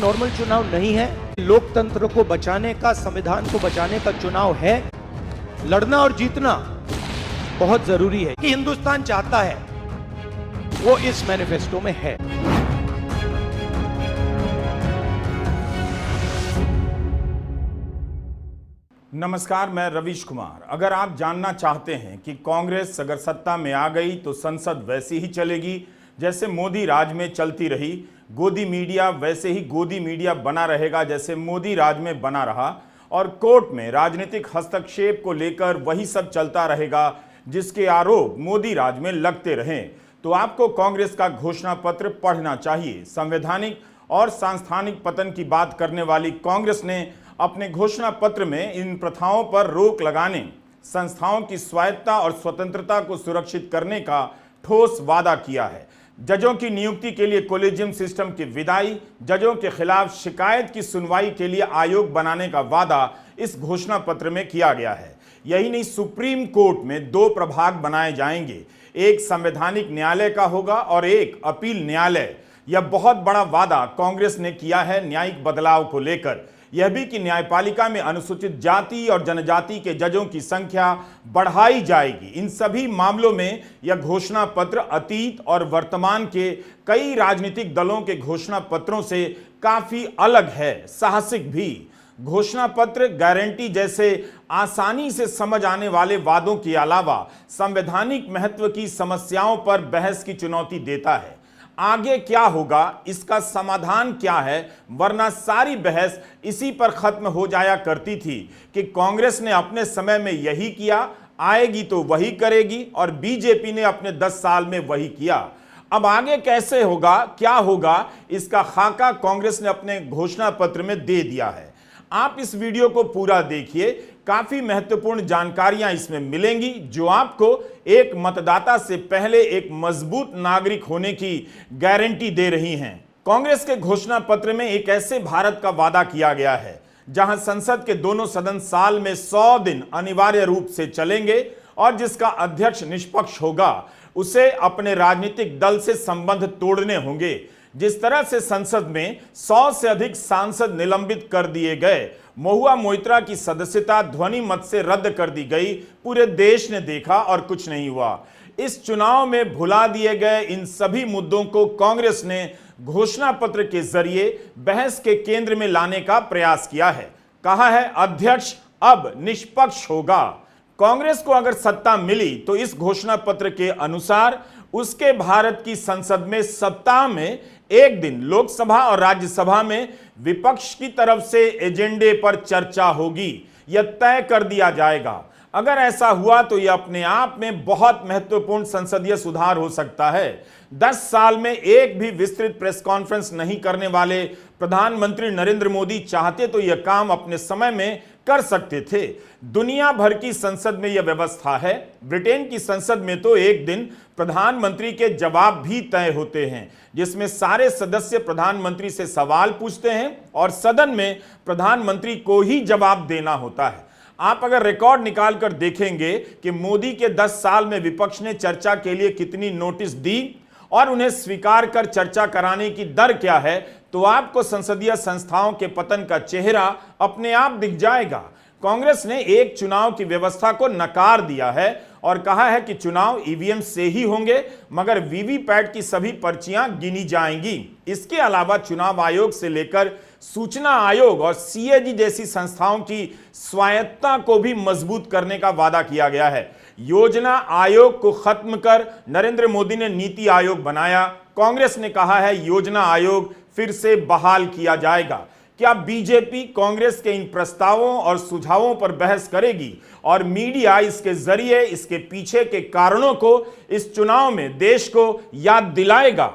Normal चुनाव नहीं है। लोकतंत्र को बचाने का, संविधान को बचाने का चुनाव है। लड़ना और जीतना बहुत जरूरी है कि हिंदुस्तान चाहता है, वो इस मैनिफेस्टो में है। नमस्कार, मैं रवीश कुमार। अगर आप जानना चाहते हैं कि कांग्रेस अगर सत्ता में आ गई तो संसद वैसी ही चलेगी जैसे मोदी राज में चलती रही, गोदी मीडिया वैसे ही गोदी मीडिया बना रहेगा जैसे मोदी राज में बना रहा, और कोर्ट में राजनीतिक हस्तक्षेप को लेकर वही सब चलता रहेगा जिसके आरोप मोदी राज में लगते रहें, तो आपको कांग्रेस का घोषणा पत्र पढ़ना चाहिए। संवैधानिक और सांस्थानिक पतन की बात करने वाली कांग्रेस ने अपने घोषणा पत्र में इन प्रथाओं पर रोक लगाने, संस्थाओं की स्वायत्तता और स्वतंत्रता को सुरक्षित करने का ठोस वादा किया है। जजों की नियुक्ति के लिए कोलेजियम सिस्टम की विदाई, जजों के खिलाफ शिकायत की सुनवाई के लिए आयोग बनाने का वादा इस घोषणा पत्र में किया गया है। यही नहीं, सुप्रीम कोर्ट में 2 प्रभाग बनाए जाएंगे, एक संवैधानिक न्यायालय का होगा और एक अपील न्यायालय। यह बहुत बड़ा वादा कांग्रेस ने किया है न्यायिक बदलाव को लेकर। यह भी कि न्यायपालिका में अनुसूचित जाति और जनजाति के जजों की संख्या बढ़ाई जाएगी। इन सभी मामलों में यह घोषणा पत्र अतीत और वर्तमान के कई राजनीतिक दलों के घोषणा पत्रों से काफी अलग है, साहसिक भी। घोषणा पत्र गारंटी जैसे आसानी से समझ आने वाले वादों के अलावा संवैधानिक महत्व की समस्याओं पर बहस की चुनौती देता है। आगे क्या होगा, इसका समाधान क्या है, वरना सारी बहस इसी पर खत्म हो जाया करती थी कि कांग्रेस ने अपने समय में यही किया, आएगी तो वही करेगी, और बीजेपी ने अपने 10 साल में वही किया। अब आगे कैसे होगा, क्या होगा, इसका खाका कांग्रेस ने अपने घोषणा पत्र में दे दिया है। आप इस वीडियो को पूरा देखिए, काफी महत्वपूर्ण जानकारियां इसमें मिलेंगी जो आपको एक मतदाता से पहले एक मजबूत नागरिक होने की गारंटी दे रही हैं। कांग्रेस के घोषणा पत्र में एक ऐसे भारत का वादा किया गया है जहां संसद के दोनों सदन साल में 100 दिन अनिवार्य रूप से चलेंगे और जिसका अध्यक्ष निष्पक्ष होगा। उसे अपने राजनीतिक दल से संबंध तोड़ने होंगे। जिस तरह से संसद में 100 से अधिक सांसद निलंबित कर दिए गए, महुआ मोइत्रा की सदस्यता ध्वनि मत से रद्द कर दी गई, पूरे देश ने देखा और कुछ नहीं हुआ। इस चुनाव में भुला दिए गए इन सभी मुद्दों को कांग्रेस ने घोषणा पत्र के जरिए बहस के केंद्र में लाने का प्रयास किया है। कहा है अध्यक्ष अब निष्पक्ष होगा। कांग्रेस को अगर सत्ता मिली तो इस घोषणा पत्र के अनुसार उसके भारत की संसद में सप्ताह में एक दिन लोकसभा और राज्यसभा में विपक्ष की तरफ से एजेंडे पर चर्चा होगी। यह तय कर दिया जाएगा। अगर ऐसा हुआ तो यह अपने आप में बहुत महत्वपूर्ण संसदीय सुधार हो सकता है। 10 साल में एक भी विस्तृत प्रेस कॉन्फ्रेंस नहीं करने वाले प्रधानमंत्री नरेंद्र मोदी चाहते तो यह काम अपने समय में कर सकते थे। दुनिया भर की संसद में यह व्यवस्था है। ब्रिटेन की संसद में तो एक दिन प्रधानमंत्री के जवाब भी तय होते हैं, जिसमें सारे सदस्य प्रधानमंत्री से सवाल पूछते हैं और सदन में प्रधानमंत्री को ही जवाब देना होता है। आप अगर रिकॉर्ड निकाल कर देखेंगे कि मोदी के 10 साल में विपक्ष ने चर्चा के लिए कितनी नोटिस दी और उन्हें स्वीकार कर चर्चा कराने की दर क्या है, तो आपको संसदीय संस्थाओं के पतन का चेहरा अपने आप दिख जाएगा। कांग्रेस ने एक चुनाव की व्यवस्था को नकार दिया है और कहा है कि चुनाव ईवीएम से ही होंगे, मगर वीवीपैट की सभी पर्चियां गिनी जाएंगी। इसके अलावा चुनाव आयोग से लेकर सूचना आयोग और सीएजी जैसी संस्थाओं की स्वायत्तता को भी मजबूत करने का वादा किया गया है। योजना आयोग को खत्म कर नरेंद्र मोदी ने नीति आयोग बनाया। कांग्रेस ने कहा है योजना आयोग फिर से बहाल किया जाएगा। क्या बीजेपी कांग्रेस के इन प्रस्तावों और सुझावों पर बहस करेगी और मीडिया इसके जरिए इसके पीछे के कारणों को इस चुनाव में देश को याद दिलाएगा?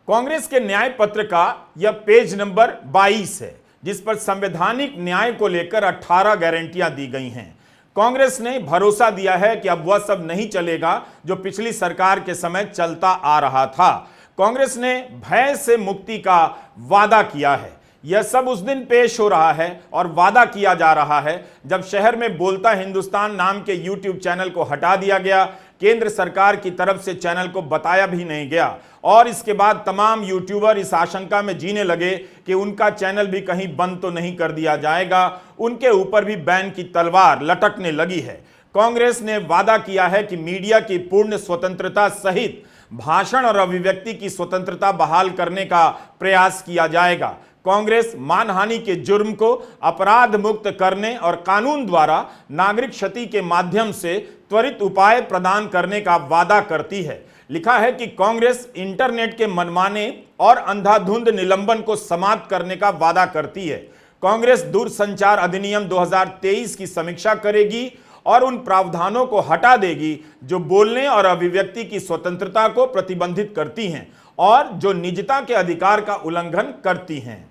कांग्रेस के न्याय पत्र का यह पेज नंबर 22 है, जिस पर संवैधानिक न्याय को लेकर 18 गारंटियां दी गई हैं। कांग्रेस ने भरोसा दिया है कि अब वह सब नहीं चलेगा जो पिछली सरकार के समय चलता आ रहा था। कांग्रेस ने भय से मुक्ति का वादा किया है। यह सब उस दिन पेश हो रहा है और वादा किया जा रहा है जब शहर में बोलता हिंदुस्तान नाम के YouTube चैनल को हटा दिया गया, केंद्र सरकार की तरफ से चैनल को बताया भी नहीं गया और इसके बाद तमाम यूट्यूबर इस आशंका में जीने लगे कि उनका चैनल भी कहीं बंद तो नहीं कर दिया जाएगा, उनके ऊपर भी बैन की तलवार लटकने लगी है। कांग्रेस ने वादा किया है कि मीडिया की पूर्ण स्वतंत्रता सहित भाषण और अभिव्यक्ति की स्वतंत्रता बहाल करने का प्रयास किया जाएगा। कांग्रेस मानहानि के जुर्म को अपराध मुक्त करने और कानून द्वारा नागरिक क्षति के माध्यम से त्वरित उपाय प्रदान करने का वादा करती है। लिखा है कि कांग्रेस इंटरनेट के मनमाने और अंधाधुंध निलंबन को समाप्त करने का वादा करती है। कांग्रेस दूरसंचार अधिनियम 2023 की समीक्षा करेगी और उन प्रावधानों को हटा देगी जो बोलने और अभिव्यक्ति की स्वतंत्रता को प्रतिबंधित करती हैं और जो निजता के अधिकार का उल्लंघन करती हैं।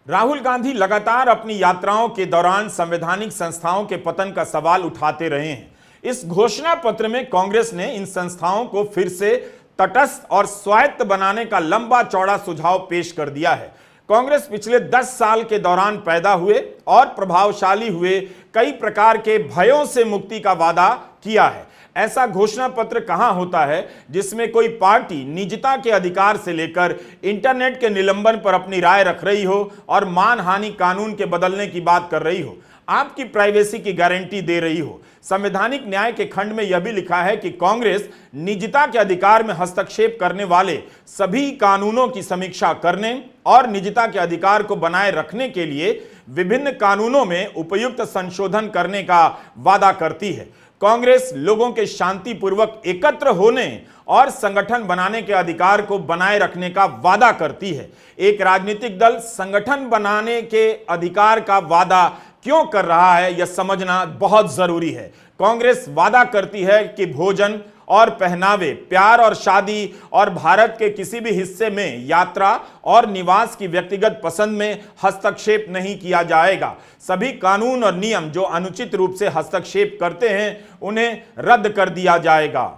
राहुल गांधी लगातार अपनी यात्राओं के दौरान संवैधानिक संस्थाओं के पतन का सवाल उठाते रहे हैं। इस घोषणा पत्र में कांग्रेस ने इन संस्थाओं को फिर से तटस्थ और स्वायत्त बनाने का लंबा चौड़ा सुझाव पेश कर दिया है। कांग्रेस पिछले 10 साल के दौरान पैदा हुए और प्रभावशाली हुए कई प्रकार के भयों से मुक्ति का वादा किया है। ऐसा घोषणा पत्र कहां होता है जिसमें कोई पार्टी निजता के अधिकार से लेकर इंटरनेट के निलंबन पर अपनी राय रख रही हो और मानहानि कानून के बदलने की बात कर रही हो, आपकी प्राइवेसी की गारंटी दे रही हो। संवैधानिक न्याय के खंड में यह भी लिखा है कि कांग्रेस निजता के अधिकार में हस्तक्षेप करने वाले सभी कानूनों की समीक्षा करने और निजता के अधिकार को बनाए रखने के लिए विभिन्न कानूनों में उपयुक्त संशोधन करने का वादा करती है। कांग्रेस लोगों के शांतिपूर्वक एकत्र होने और संगठन बनाने के अधिकार को बनाए रखने का वादा करती है। एक राजनीतिक दल संगठन बनाने के अधिकार का वादा क्यों कर रहा है, यह समझना बहुत जरूरी है। कांग्रेस वादा करती है कि भोजन और पहनावे, प्यार और शादी और भारत के किसी भी हिस्से में यात्रा और निवास की व्यक्तिगत पसंद में हस्तक्षेप नहीं किया जाएगा। सभी कानून और नियम जो अनुचित रूप से हस्तक्षेप करते हैं उन्हें रद्द कर दिया जाएगा।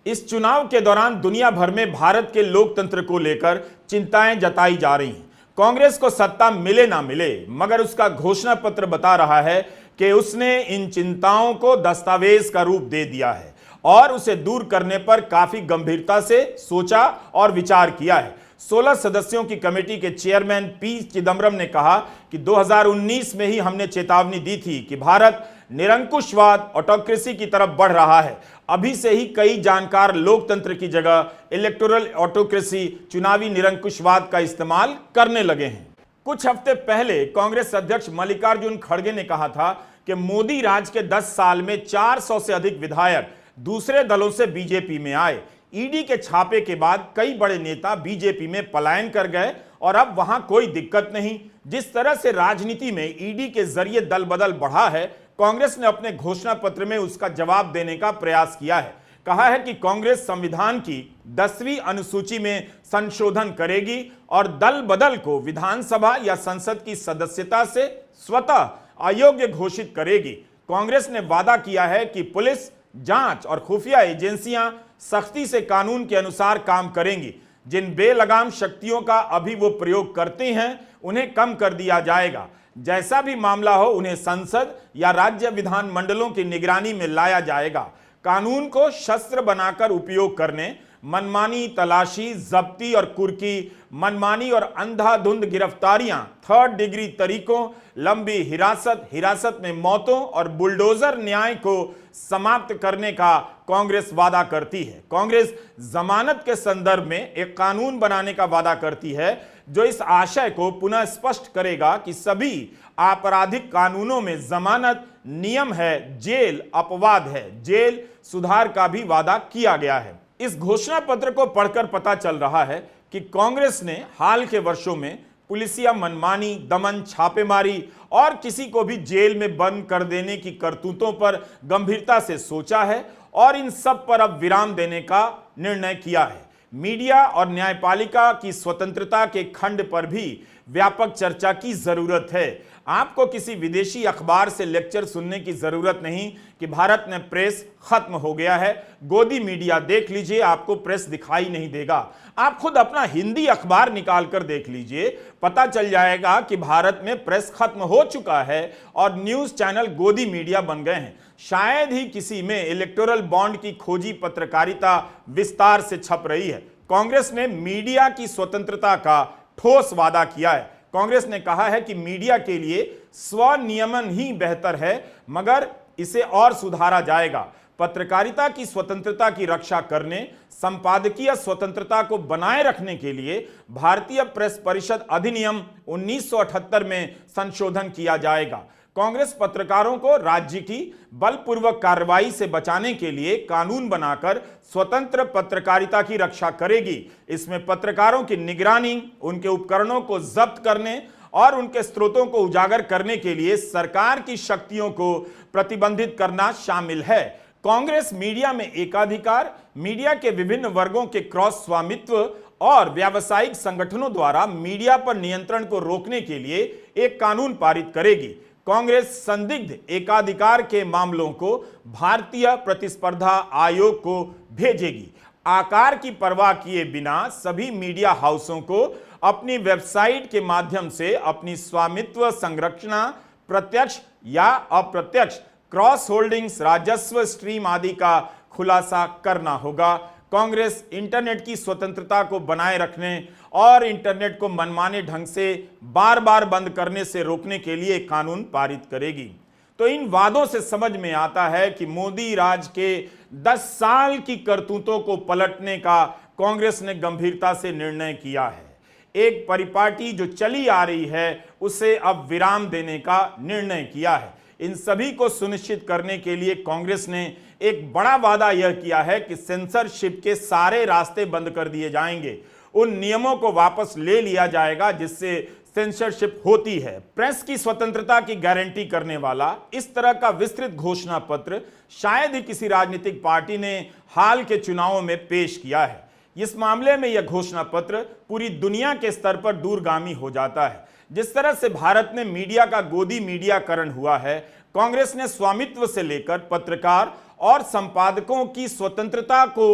इस चुनाव के दौरान दुनिया भर में भारत के लोकतंत्र को लेकर चिंताएं जताई जा रही हैं। कांग्रेस को सत्ता मिले ना मिले, मगर उसका घोषणा पत्र बता रहा है कि उसने इन चिंताओं को दस्तावेज का रूप दे दिया है और उसे दूर करने पर काफी गंभीरता से सोचा और विचार किया है। 16 सदस्यों की कमेटी के चेयरमैन पी चिदम्बरम ने कहा कि 2019 में ही हमने चेतावनी दी थी कि भारत निरंकुशवाद, ऑटोक्रेसी की तरफ बढ़ रहा है। अभी से ही कई जानकार लोकतंत्र की जगह इलेक्टोरल ऑटोक्रेसी, चुनावी निरंकुशवाद का इस्तेमाल करने लगे हैं। कुछ हफ्ते पहले कांग्रेस अध्यक्ष मल्लिकार्जुन खड़गे ने कहा था कि मोदी राज के 10 साल में 400 से अधिक विधायक दूसरे दलों से बीजेपी में आए। ईडी के छापे के बाद कई बड़े नेता बीजेपी में पलायन कर गए और अब वहां कोई दिक्कत नहीं। जिस तरह से राजनीति में ईडी के जरिए दल बदल बढ़ा है, कांग्रेस ने अपने घोषणा पत्र में उसका जवाब देने का प्रयास किया है। कहा है कि कांग्रेस संविधान की 10वीं अनुसूची में संशोधन करेगी और दल बदल को विधानसभा या संसद की सदस्यता से स्वतः अयोग्य घोषित करेगी। कांग्रेस ने वादा किया है कि पुलिस, जांच और खुफिया एजेंसियां सख्ती से कानून के अनुसार काम करेंगी। जिन बेलगाम शक्तियों का अभी वो प्रयोग करते हैं उन्हें कम कर दिया जाएगा। जैसा भी मामला हो उन्हें संसद या राज्य विधान मंडलों की निगरानी में लाया जाएगा। कानून को शस्त्र बनाकर उपयोग करने, मनमानी तलाशी, जब्ती और कुर्की, मनमानी और अंधाधुंध गिरफ्तारियां, 3rd डिग्री तरीकों, लंबी हिरासत में मौतों और बुलडोजर न्याय को समाप्त करने का कांग्रेस वादा करती है। कांग्रेस जमानत के संदर्भ में एक कानून बनाने का वादा करती है जो इस आशय को पुनः स्पष्ट करेगा कि सभी आपराधिक कानूनों में जमानत नियम है, जेल अपवाद है। जेल सुधार का भी वादा किया गया है। इस घोषणा पत्र को पढ़कर पता चल रहा है कि कांग्रेस ने हाल के वर्षों में पुलिसिया मनमानी, दमन, छापेमारी और किसी को भी जेल में बंद कर देने की करतूतों पर गंभीरता से सोचा है और इन सब पर अब विराम देने का निर्णय किया है। मीडिया और न्यायपालिका की स्वतंत्रता के खंड पर भी व्यापक चर्चा की जरूरत है। आपको किसी विदेशी अखबार से लेक्चर सुनने की जरूरत नहीं कि भारत में प्रेस खत्म हो गया है। गोदी मीडिया देख लीजिए, आपको प्रेस दिखाई नहीं देगा। आप खुद अपना हिंदी अखबार निकाल कर देख लीजिए, पता चल जाएगा कि भारत में प्रेस खत्म हो चुका है और न्यूज चैनल गोदी मीडिया बन गए हैं। शायद ही किसी में इलेक्टोरल बॉन्ड की खोजी पत्रकारिता विस्तार से छप रही है। कांग्रेस ने मीडिया की स्वतंत्रता का ठोस वादा किया है। कांग्रेस ने कहा है कि मीडिया के लिए स्वनियमन ही बेहतर है, मगर इसे और सुधारा जाएगा। पत्रकारिता की स्वतंत्रता की रक्षा करने, संपादकीय स्वतंत्रता को बनाए रखने के लिए भारतीय प्रेस परिषद अधिनियम 1978 में संशोधन किया जाएगा। कांग्रेस पत्रकारों को राज्य की बलपूर्वक कार्रवाई से बचाने के लिए कानून बनाकर स्वतंत्र पत्रकारिता की रक्षा करेगी। इसमें पत्रकारों की निगरानी, उनके उपकरणों को जब्त करने और उनके स्रोतों को उजागर करने के लिए सरकार की शक्तियों को प्रतिबंधित करना शामिल है। कांग्रेस मीडिया में एकाधिकार, मीडिया के विभिन्न वर्गों के क्रॉस स्वामित्व और व्यावसायिक संगठनों द्वारा मीडिया पर नियंत्रण को रोकने के लिए एक कानून पारित करेगी। कांग्रेस संदिग्ध एकाधिकार के मामलों को भारतीय प्रतिस्पर्धा आयोग को भेजेगी। आकार की परवाह किए बिना सभी मीडिया हाउसों को अपनी वेबसाइट के माध्यम से अपनी स्वामित्व संरचना, प्रत्यक्ष या अप्रत्यक्ष क्रॉस होल्डिंग्स, राजस्व स्ट्रीम आदि का खुलासा करना होगा। कांग्रेस इंटरनेट की स्वतंत्रता को बनाए रखने और इंटरनेट को मनमाने ढंग से बार बार बंद करने से रोकने के लिए कानून पारित करेगी। तो इन वादों से समझ में आता है कि मोदी राज के 10 साल की करतूतों को पलटने का कांग्रेस ने गंभीरता से निर्णय किया है। एक परिपाटी जो चली आ रही है उसे अब विराम देने का निर्णय किया है। इन सभी को सुनिश्चित करने के लिए कांग्रेस ने एक बड़ा वादा यह किया है कि सेंसरशिप के सारे रास्ते बंद कर दिए जाएंगे। उन नियमों को वापस ले लिया जाएगा जिससे सेंसरशिप होती है। प्रेस की स्वतंत्रता की गारंटी करने वाला इस तरह का विस्तृत घोषणा पत्र शायद ही किसी राजनीतिक पार्टी ने हाल के चुनावों में पेश किया है। इस मामले में यह घोषणा पत्र पूरी दुनिया के स्तर पर दूरगामी हो जाता है। जिस तरह से भारत में मीडिया का गोदी मीडियाकरण हुआ है, कांग्रेस ने स्वामित्व से लेकर पत्रकार और संपादकों की स्वतंत्रता को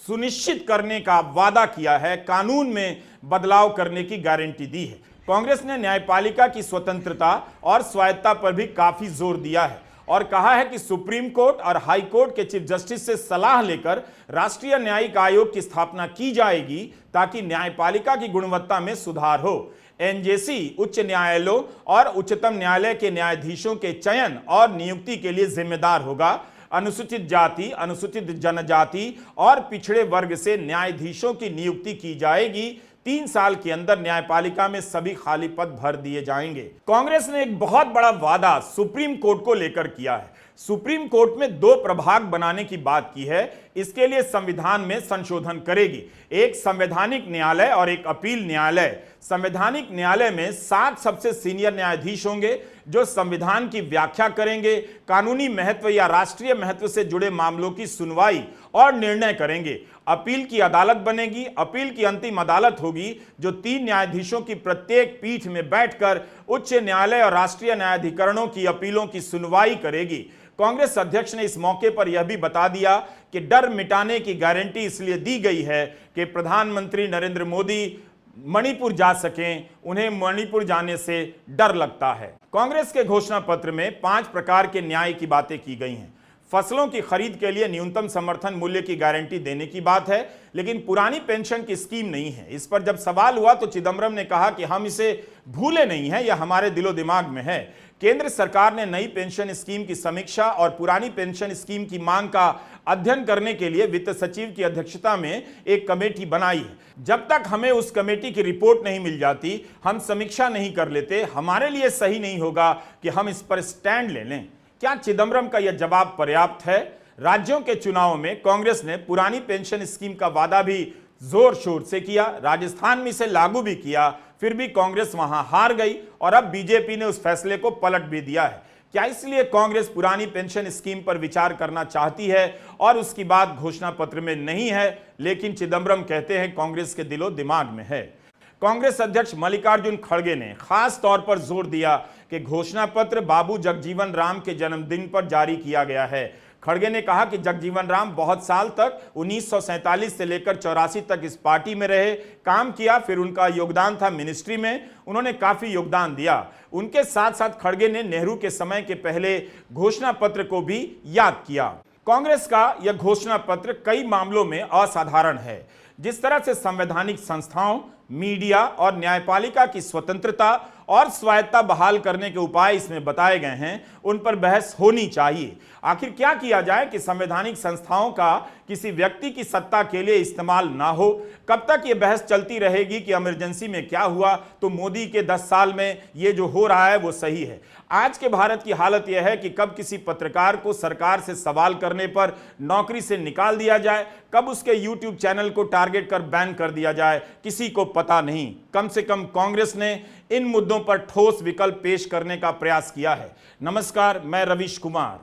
सुनिश्चित करने का वादा किया है, कानून में बदलाव करने की गारंटी दी है। कांग्रेस ने न्यायपालिका की स्वतंत्रता और स्वायत्तता पर भी काफी जोर दिया है और कहा है कि सुप्रीम कोर्ट और हाई कोर्ट के चीफ जस्टिस से सलाह लेकर राष्ट्रीय न्यायिक आयोग की स्थापना की जाएगी ताकि न्यायपालिका की गुणवत्ता में सुधार हो। एनजेसी उच्च न्यायालयों और उच्चतम न्यायालय के न्यायाधीशों के चयन और नियुक्ति के लिए जिम्मेदार होगा। अनुसूचित जाति, अनुसूचित जनजाति और पिछड़े वर्ग से न्यायाधीशों की नियुक्ति की जाएगी। 3 साल के अंदर न्यायपालिका में सभी खाली पद भर दिए जाएंगे। कांग्रेस ने एक बहुत बड़ा वादा सुप्रीम कोर्ट को लेकर किया है। सुप्रीम कोर्ट में 2 प्रभाग बनाने की बात की है। इसके लिए संविधान में संशोधन करेगी, एक संवैधानिक न्यायालय और एक अपील न्यायालय। संवैधानिक न्यायालय में 7 सबसे सीनियर न्यायाधीश होंगे जो संविधान की व्याख्या करेंगे, कानूनी महत्व या राष्ट्रीय महत्व से जुड़े मामलों की सुनवाई और निर्णय करेंगे। अपील की अदालत बनेगी। अपील की अंतिम अदालत होगी जो 3 न्यायाधीशों की प्रत्येक पीठ में बैठकर उच्च न्यायालय और राष्ट्रीय न्यायाधिकरणों की अपीलों की सुनवाई करेगी। कांग्रेस अध्यक्ष ने इस मौके पर यह भी बता दिया कि डर मिटाने की गारंटी इसलिए दी गई है कि प्रधानमंत्री नरेंद्र मोदी मणिपुर जा सकें, उन्हें मणिपुर जाने से डर लगता है। कांग्रेस के घोषणा पत्र में 5 प्रकार के न्याय की बातें की गई हैं। फसलों की खरीद के लिए न्यूनतम समर्थन मूल्य की गारंटी देने की बात है, लेकिन पुरानी पेंशन की स्कीम नहीं है। इस पर जब सवाल हुआ तो चिदंबरम ने कहा कि हम इसे भूले नहीं हैं, यह हमारे दिलो दिमाग में है। केंद्र सरकार ने नई पेंशन स्कीम की समीक्षा और पुरानी पेंशन स्कीम की मांग का अध्ययन करने के लिए वित्त सचिव की अध्यक्षता में एक कमेटी बनाई है। जब तक हमें उस कमेटी की रिपोर्ट नहीं मिल जाती, हम समीक्षा नहीं कर लेते। हमारे लिए सही नहीं होगा कि हम इस पर स्टैंड ले लें। क्या चिदंबरम का यह जवाब पर्याप्त है? राज्यों के चुनाव में कांग्रेस ने पुरानी पेंशन स्कीम का वादा भी जोर शोर से किया, राजस्थान में इसे लागू भी किया, फिर भी कांग्रेस वहां हार गई और अब बीजेपी ने उस फैसले को पलट भी दिया है। क्या इसलिए कांग्रेस पुरानी पेंशन स्कीम पर विचार करना चाहती है और उसकी बात घोषणा पत्र में नहीं है, लेकिन चिदंबरम कहते हैं कांग्रेस के दिलो दिमाग में है? कांग्रेस अध्यक्ष मल्लिकार्जुन खड़गे ने खास तौर पर जोर दिया कि घोषणा पत्र बाबू जगजीवन राम के जन्मदिन पर जारी किया गया है। खड़गे ने कहा कि जगजीवन राम बहुत साल तक 1947 से लेकर 84 तक इस पार्टी में रहे, काम किया, फिर उनका योगदान था मिनिस्ट्री में, उन्होंने काफी योगदान दिया। उनके साथ साथ खड़गे ने नेहरू के समय के पहले घोषणा पत्र को भी याद किया। कांग्रेस का यह घोषणा पत्र कई मामलों में असाधारण है। जिस तरह से संवैधानिक संस्थाओं, मीडिया और न्यायपालिका की स्वतंत्रता और स्वायत्तता बहाल करने के उपाय इसमें बताए गए हैं, उन पर बहस होनी चाहिए। आखिर क्या किया जाए कि संवैधानिक संस्थाओं का किसी व्यक्ति की सत्ता के लिए इस्तेमाल ना हो? कब तक ये बहस चलती रहेगी कि इमरजेंसी में क्या हुआ तो मोदी के 10 साल में ये जो हो रहा है वो सही है? आज के भारत की हालत यह है कि कब किसी पत्रकार को सरकार से सवाल करने पर नौकरी से निकाल दिया जाए, कब उसके यूट्यूब चैनल को टारगेट कर बैन कर दिया जाए, किसी को पता नहीं। कम से कम कांग्रेस ने इन मुद्दों पर ठोस विकल्प पेश करने का प्रयास किया है। नमस्कार, मैं रवीश कुमार।